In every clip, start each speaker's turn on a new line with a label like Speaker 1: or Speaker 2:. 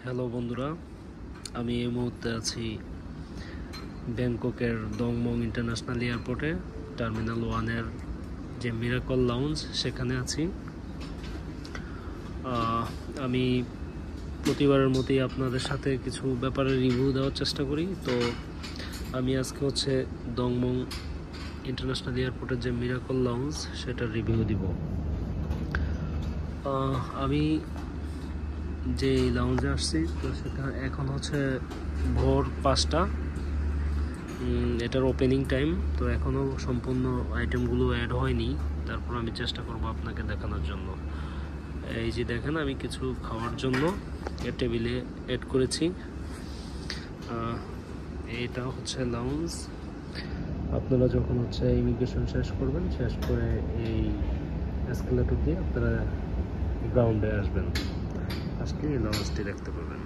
Speaker 1: Hello বন্ধুরা, আমি এই মুহূর্তে আছি ব্যাংককের দংমং ইন্টারন্যাশনাল এয়ারপোর্টে টার্মিনাল 1-এর যে মিরাকল লাউঞ্জ সেখানে আছি। আমি প্রতিবারের মতোই আপনাদের সাথে কিছু ব্যাপারে রিভিউ দেওয়ার চেষ্টা করি। তো আমি আজকে হচ্ছে দংমং ইন্টারন্যাশনাল এয়ারপোর্টের যে মিরাকল লাউঞ্জ সেটার রিভিউ দিব। আমি যে লাউঞ্জে আসছি তো সেটা এখন হচ্ছে ভোর 5টা, এটার ওপেনিং টাইম। তো এখনও সম্পূর্ণ আইটেমগুলো অ্যাড হয়নি, তারপর আমি চেষ্টা করব আপনাকে দেখানোর জন্য। এই যে দেখেন, আমি কিছু খাওয়ার জন্য টেবিলে অ্যাড করেছি। এটা হচ্ছে লাউঞ্জ। আপনারা যখন হচ্ছে ইমিগ্রেশন শেষ করবেন, শেষ করে এই এসকেলেটর দিয়ে আপনারা গ্রাউন্ডে আসবেন, আজকে এই লাউঞ্জটি দেখতে পাবেন।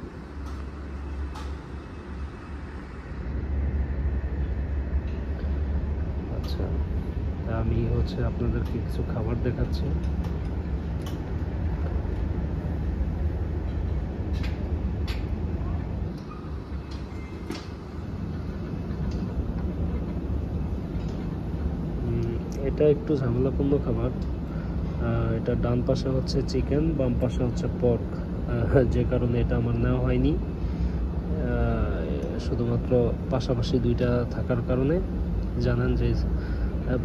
Speaker 1: আচ্ছা, আমি হচ্ছে আপনাদেরকে কিছু খাবার দেখাচ্ছি। এটা একটু ঝামেলাপূর্ণ খাবার। এটা ডান পাশে হচ্ছে চিকেন, বাম পাশে হচ্ছে পর্ক, যে কারণে এটা আমার নেওয়া হয়নি। শুধুমাত্র পাশাপাশি দুইটা থাকার কারণে। জানেন যে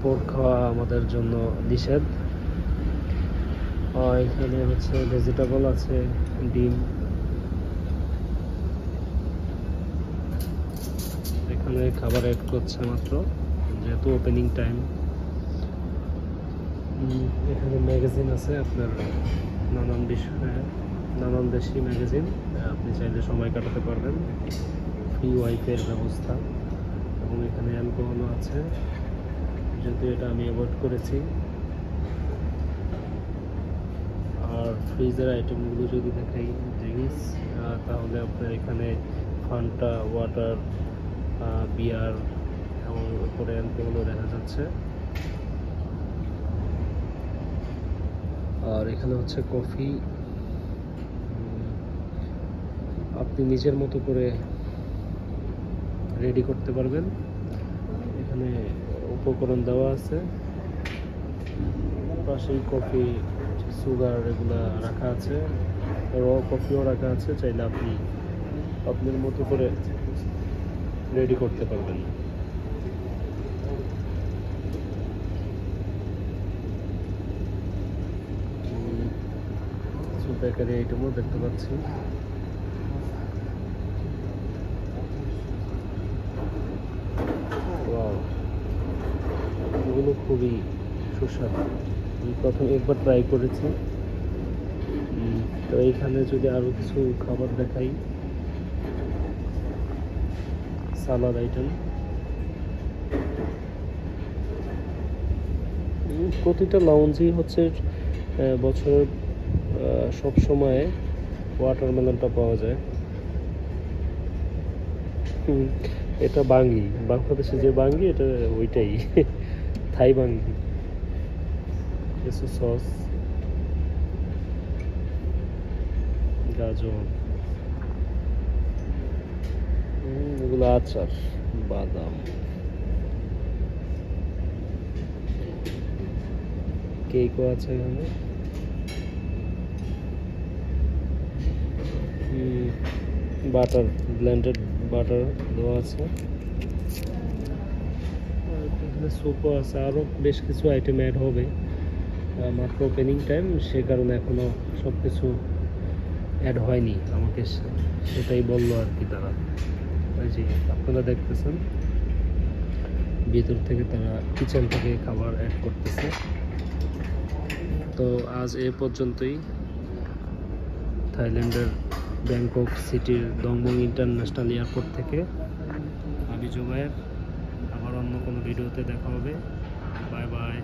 Speaker 1: পর্ক খাওয়া আমাদের জন্য নিষেধ। এখানে হচ্ছে ভেজিটেবল আছে, ডিম। এখানে খাবার অ্যাড করছে মাত্র, যেহেতু ওপেনিং টাইম। এখানে ম্যাগাজিন আছে আপনার, নানান বিষয়ে, নানান দেশি ম্যাগাজিন। আপনি চাইলে সময় কাটাতে পারবেন। ফ্রি ওয়াইফাইয়ের ব্যবস্থা, এবং এখানে অ্যালকোহলও আছে, যেহেতু এটা আমি অ্যাভয়েড করেছি। আর ফ্রিজের আইটেমগুলো যদি দেখাই, ড্রিঙ্কস, তাহলে আপনার এখানে ফান্টা, ওয়াটার, বিয়ার এবং উপরে অ্যালকোহলও দেখা যাচ্ছে। আর এখানে হচ্ছে কফি। আপনি নিজের মতো করে রেডি করতে পারবেন। এখানে উপকরণ দেওয়া আছে, পাশেই কফি, সুগার এগুলা রাখা আছে, র কফিও রাখা আছে। চাইলে আপনি আপনার মতো করে রেডি করতে পারবেন। বেকারি আইটেমও দেখতে পাচ্ছি। এগুলো খুবই সুস্বাদু। আমি প্রথমে একবার ট্রাই করেছি। তো এইখানে যদি আরো কিছু খাবার দেখাই, সালাদ আইটেম। প্রতিটা লাউঞ্জই হচ্ছে বছরের সব সময় ওয়াটারমেলনটা পাওয়া যায়। এটা বাঙ্গি, বাংলাদেশে যে বাঙ্গি, এটা ওইটাই, থাই বাঙ্গি। কিছু সস, গাজর, এগুলো আচার, বাদাম, কেকও আছে এখানে। বাটার, ব্লেন্ডেড বাটার দেওয়া আছে। এখানে স্যুপও আছে। আরও বেশ কিছু আইটেম অ্যাড হবে, মাত্র ওপেনিং টাইম, সে কারণে এখনও সব কিছু অ্যাড হয়নি। আমাকে সেটাই বললো আর কি তারা। জি, আপনারা দেখতেছেন ভিতর থেকে তারা কিচেন থেকে খাবার অ্যাড করতেছে। তো আজ এ পর্যন্তই। থাইল্যান্ডের ব্যাংকক সিটির দংমং ইন্টারন্যাশনাল এয়ারপোর্ট থেকে আমি জুবায়ের। আবার অন্য কোনো ভিডিওতে দেখা হবে। Bye bye.